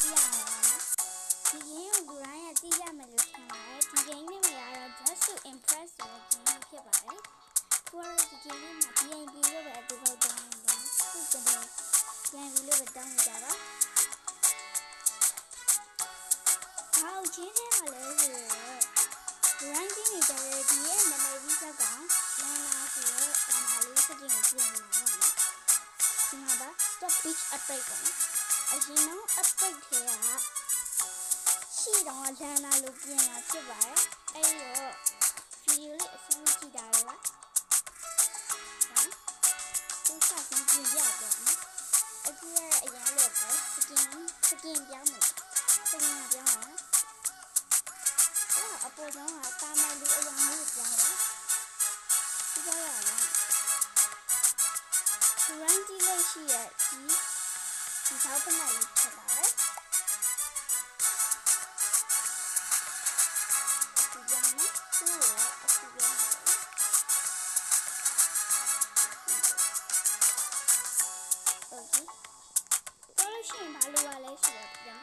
ပြရအောင်နော်ဒီ game ကိုလူတိုင်းရသိရမယ်လို့ထင်ပါတယ်ဒီ game နဲ့မှာတော့ just to impress ဆိုတဲ့ game ဖြစ်ပါတယ်ကိုရဒီ game နဲ့မှာ DNB လို့ပဲဒီဘောတောင်းနေတယ်သူကလည်း DNB လို့ပဲတောင်းနေကြတော့ဘာလို့ချင်းထဲမှာလဲဆိုတော့ ranking နေကြတဲ့ဒီရဲ့နာမည်ကြီးဇက်ကလမ်းလာဆိုတော့ဒါမှလေးစတင်ကြည့်ရမှာပေါ့နော်ဒီမှာပါ top beach update ပေါ့နော်အရင်တော့ update ထဲကရှိတော့လမ်းလာလို့ပြင်လာဖြစ်ပါတယ်အဲ့တော့ video လေးအဆုံးကြည့်တာတော့ပါသူစတင်ပြင်ပြတော့နော်အခုရအရင်လို့ပဲစကင်ပြောင်းမယ်စကင်ပြောင်းမှာအပေါ်ဆုံးကတာမန်လူအယောင်မျိုးပြောင်းတယ်ဒီတော့ရအောင်ဒီ ranking လေးရှိရဲ့ဒီထောက်ပံ့လေးဖြစ်ပါတယ်ဒီကြောင့်နော်သူ့ရဲ့အခုပြောင်းတယ်โอเคတော့ရှိရင်ဘာလို့ရလဲဆိုတော့ပြန်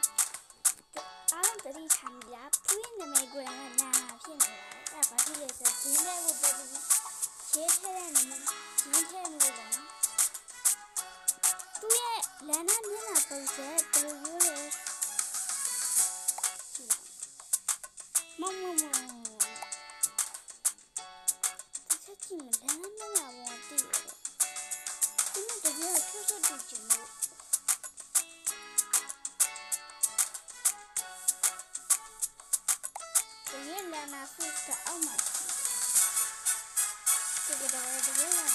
အားလုံးတတိထိုင်ပြဖွင့်နာမည်ကိုလည်းနာနာဖြစ်နေတယ်အဲ့ဘာဖြစ်လဲဆိုတော့ဒီလေးကိုပေါ်ပြီးရေးထည့်တဲ့နာမည်ရေးထည့်မှုလို့နော်သူရဲ့လမ်းနာမျက်နှာပုံစံဘယ်လိုလဲမမဒီချက်ကြည့်မလမ်းမျက်နှာပေါ်တည်တယ်ဒီနေ့တကယ်ချွတ်ချွတ်တူချင်လို့လမ်းနာ face ကအောက်မှာဒီကတော့ဒီလမ်းနာ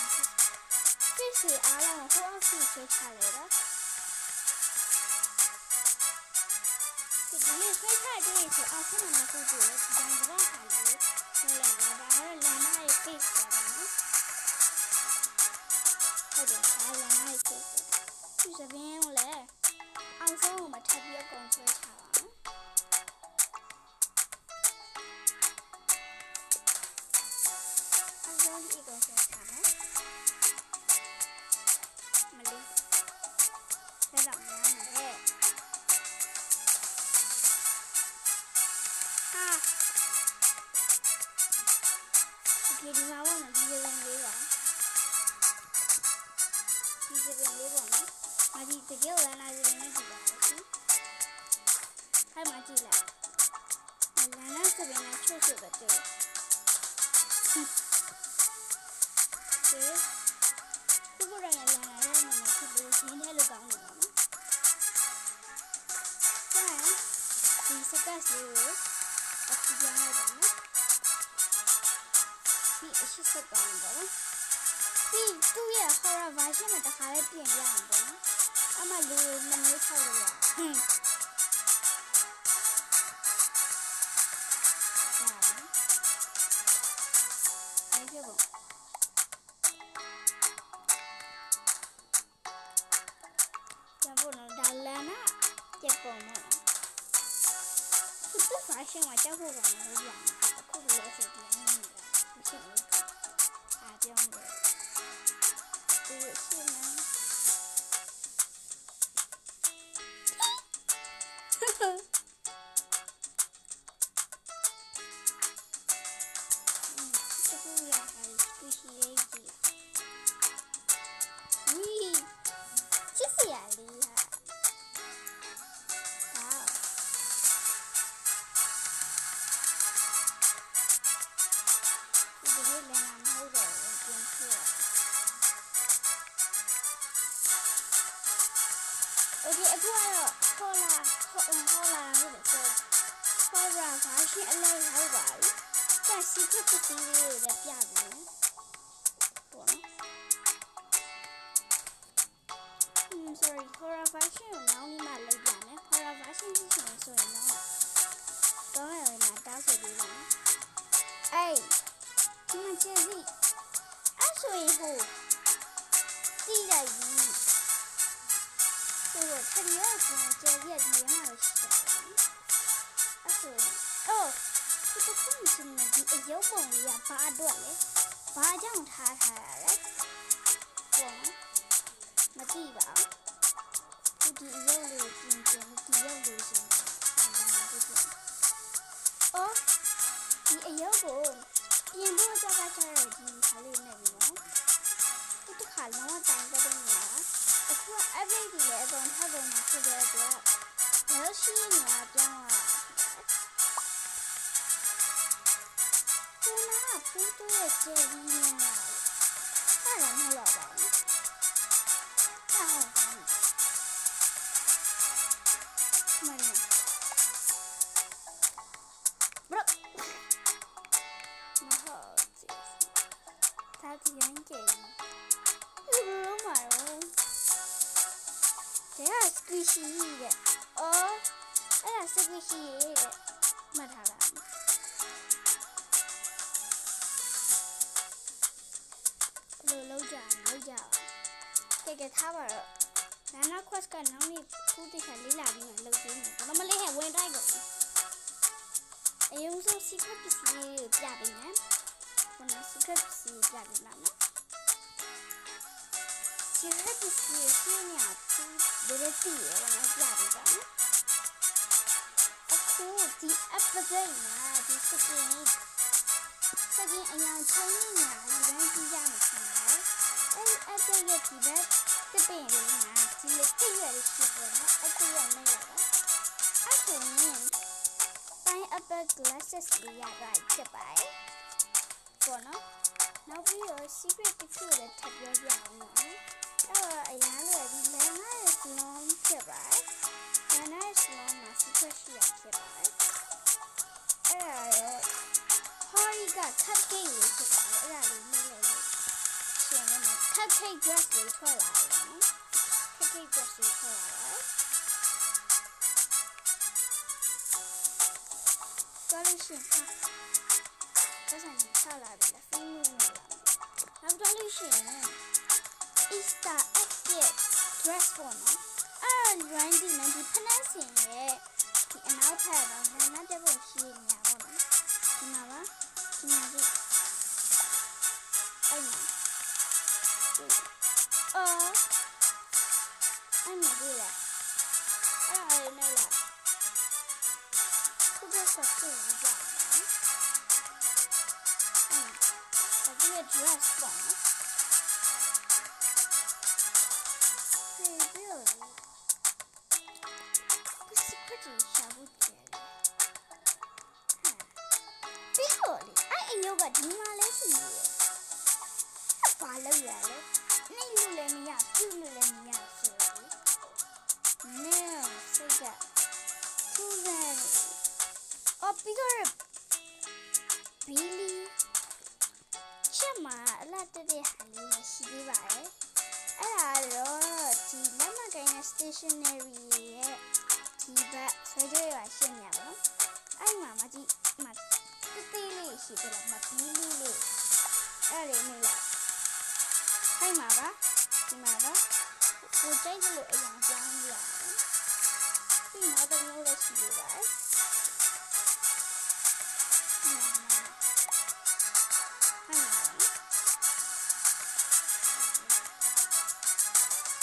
face ကိုအားလုံးဟိုအောက်ကိုဆွဲချလိုက်တာဒီနေ့ဆွဲချတဲ့ဆိုအောက်ဆုံးမှာကိုတွေ့တယ်ဒီတိုင်းကတော့ဟာလို့ဆွဲလိုက်တာဒါကတော့လမ်းနာရဲ့ face ပါနော်ဟုတ်တယ်ဒါလမ်းနာရဲ့ face ဒီစပင်းကိုလည်းအောက်ဆုံးကိုမထပ်ပြီးအကုန်ဆွဲချပါနော်ဒီတော့ဆက်ထားမယ်မလေးဆက်တော့များတယ်ဟာဒီမှာဝင်ဒီစပင်းလေးပါဒီစပင်းလေးပေါ့နော်မဒီတကယ်လမ်းလာစပင်းနဲ့ကြည့်ပါဦးရှင်ခိုင်းမှကြည့်လိုက်လမ်းလာစပင်းနဲ့ချွတ်ချွတ်ပဲတွေ့သူကလည်းလာလာနဲ့မဖြစ်ဘူးဒီနဲ့လောက်ကောင်းတယ်နော်။ဒါဒီစကတ်လေးကိုအခုပြောင်းလိုက်ပါနော်။ဒီအရှိစကောင်းတယ်နော်။ဒီသူ့ရဲ့ horror version နဲ့တခါလေးပြင်ပြအောင်ပေါ့နော်။အမလူနှစ်မျိုးထောက်လို့ရဟင်းပုံမှာသူဖာရှင်ကကြောက်ဖို့ကောင်းလို့ရအောင်အခုလည်းဆိုပြန်နေတာမရှိဘူးအားကြောင်းတယ်သူရှိနေโอเคအခုကတော့ဟောလာလို့ဆိုဟောရာဘာရှိအလဲဟုတ်ပါပြီ။တက်စီချက်ပစီလေးကိုလည်းပြပြီနော်။ပေါ့နော်။ sorry horror version ကိုနောက်နေ့မှလိုက်ပြမယ်။ horror version ရှိချင်ဆိုရင်တော့ရမှာတောက်ဆိုပြီးပါနော်။အေးဒီမှာကျေးဇူးအဲ့ဆိုရင်ဟိုတီးလိုက်ပြီ我看你要是这月底嘛是啊是哦这个空心的比有风呀八段嘞八将插来我没地吧这底有流金钱底有流ကိုပြင်ဖို့ကြကြချရဒီခါလေးနဲ့နော်ဒီတစ်ခါလုံးဝတိုင်တက်နေရအခုက update တွေလည်းအကုန်ထပ်ကုန်မှာဖြစ်တဲ့အတွက်ဘယ်ရှိနေတာပြောင်းလာခုနကဖူးတူရဲ့ကျေးကြီးနေတာအဲ့ဒါမဟုတ်တော့ပါဘူးဟုတ်ပါဘူးမင်းဘရမဟုတ်ဒါဒီရင်ကျင်းဘယ်လိုမှရောဒါစကွီရှီရဲ့အော်အဲ့ဒါစကွီရှီရဲ့မှတ်ထားလားဘယ်လိုလုပ်ကြကဲထားပါတော့နာနာ quest ကနောက်နေ့ခုတိခါလေးလာပြီးမှလုပ်သေးမယ်ဘာမလေးဟဲ့ဝင်တိုက်ကုန်အယုံဆုံး secret ပစ္စည်းကိုပြပေးမယ်ဘယ်လို secret ပစ္စည်းပြပေးမှာလဲ secret ပစ္စည်းရှင်းရသူဘယ်လိုသိရလဲပြပေးပါမယ်အခုဒီ update မှာဒီ skin အရင်ချင်းနေတာဒီတိုင်းကြည့်ရမှာဖြစ်တယ်အဲ့ update ရဲ့ဒီဘက်တစ်ပင်လေးမှာဒီလိုပြည့်ရရှိတယ်နော်အတူရနေရတာအဲ့ဆိုရင်တိုင်း upper glasses လေးရတာဖြစ်ပါတယ်ပေါ့နော်နောက်ပြီးတော့ secret တစ်ခုလည်းထပ်ပြောပြအောင်နော်အဲ့တော့အရင်လိုဒီလမ်းရဲ့ salon ဖြစ်ပါတယ်လမ်းရဲ့ salon မှာ secret ရှိရဖြစ်ပါတယ်အဲ့ဒါရော Harry က cupcake လေးဖြစ်ပါတယ်အဲ့ဒါလေးနှိမ့်လိုက်လို့ရှင်လည်း cupcake dress လေးထွက်လာတယ်နော် cupcake dress လေးထွက်လာတယ်ဆိုလို့ရှိရင်ဒါဆိုရင်ဆက်လာတယ်ဖိမှုနေလာနောက်တော့လို့ရှိရင် Easter egg dress ပေါ့နော်အဲ့ Randy နဲ့ဒီဖနက်စင်ရဲ့ဒီအနောက်ဖက်တော့နာနာတက်ဖို့ရှိနေတာပေါ့နော်ဒီမှာပါဒီမှာဒီအဲ့မှာအဲ့မှာဒီလားအဲ့ဒါနဲ့လားခုကဆက်ကြည့်ကြအောင်အဲ့ဒါ dress ပေါ့နော်ဟေးပြောကစကတိရှာဖို့ကြတယ်ပြောလေအဲ့အယောကဒီမှာလဲရှိတယ်ဘာလို့ရလဲနေလို့လည်းမရပြုလို့လည်းမရဆိုနေစိတ်ကသူ့ရဲ့အော်ပြီးတော့ဘီလီချက်မှာအလားတတဲ့ဟာလေးရှိသေးပါတယ်အဲ့ဒါတော့ဒီလက်မကိုင်းတဲ့ stationery ရဲ့ဒီဘက်ဆွဲကြရရှင်းရပါတော့အဲ့မှာမကြည့်မတေးလေးရှိတယ်လားမဘီလီလေးအဲ့လေးနေလားခိုင်းမှာပါဒီမှာပါကိုကြိုက်လို့အရင်ပြောင်းရအောင်ဒီနောက်တစ်မျိုးလည်းရှိသေးပါတယ်ဒီမှာလည်း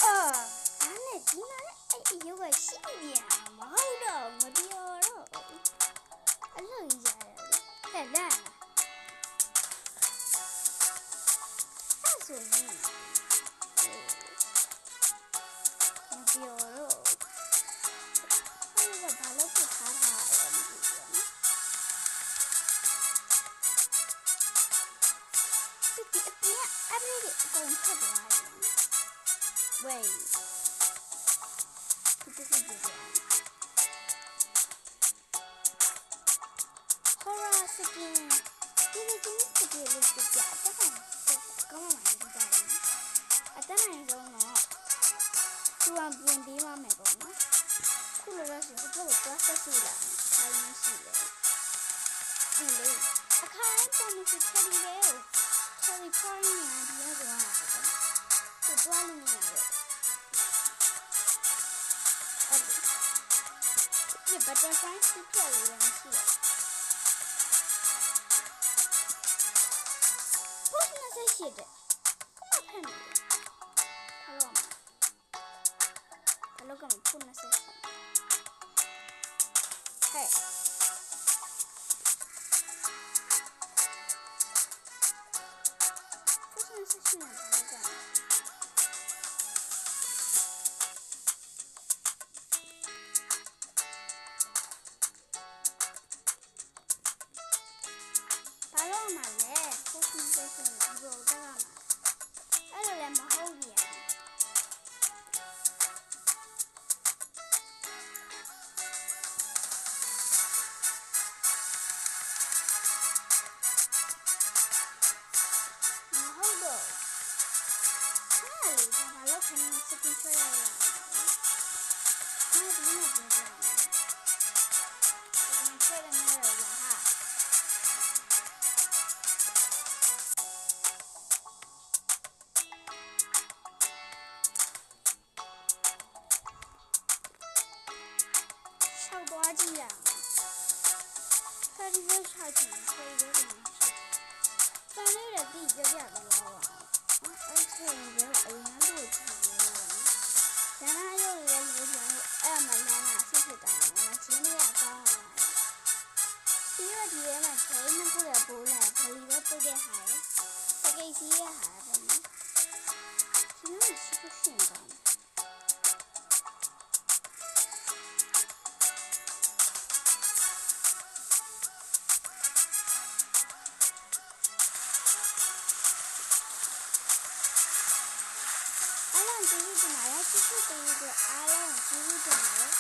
အဲ့ယောဂရှိပြန်မဟုတ်တော့မပြောတော့အလုပ်ရရတယ်ဟဲ့လားအဲ့ဆိုရင်မပြောတော့အဲ့ဒါဘာလို့ပြထားတာလဲမသိဘူးနော်ဒီအပြင်အမေကအကုန်ဖတ်သွားတယ်ဝေးHorror skin. Ini jenis kecil kecil. Apa kan? Kamu main di dalam. Ada main dong. Tuan pun di mana dong? Kulo rasa betul betul sesudah. Hari masih. Ini. Akan pun mesti cari deh. Cari point yang dia doang. Tuan ni ada. Ini butterfly secret yang sih. Pokoknya saya sih deh. Kamu apa nih? Kalau kamu pun saya sih. Hey. 是哪个？ဘာလို့မှလဲကိုစင်းကိုစင်းဒီလိုတက်ရမှာအဲ့လိုလည်းမဟုတ်ပြန်သွားကြည့်ရအောင်ဖရီးချချင်ဖရီးကိုမရှိတန်လေးတဲ့တိပြပြပြီးတော့အဲ့ချိန်ကအရင်လို့ကြည့်ရအောင်ဒါနာရုပ်လည်းလို့ပြန်လို့အဲ့မှာနာနာဆစ်စစ်တာငါချင်းလေးကကောင်းလာပြီးတော့ဒီထဲမှာချိန်နှစ်ခုလည်းပိုးလာဖရီးပဲပုတ်တဲ့ဟာရယ်စကိတ်စီးရဲ့ဟာပဲနော်ဒီမှာရှိဖို့ရှင်ကောင်းကျေးဇူးတင်ပါတယ်ချစ်ချစ်ပေးတဲ့အားလုံးကျေးဇူးတင်ပါတယ်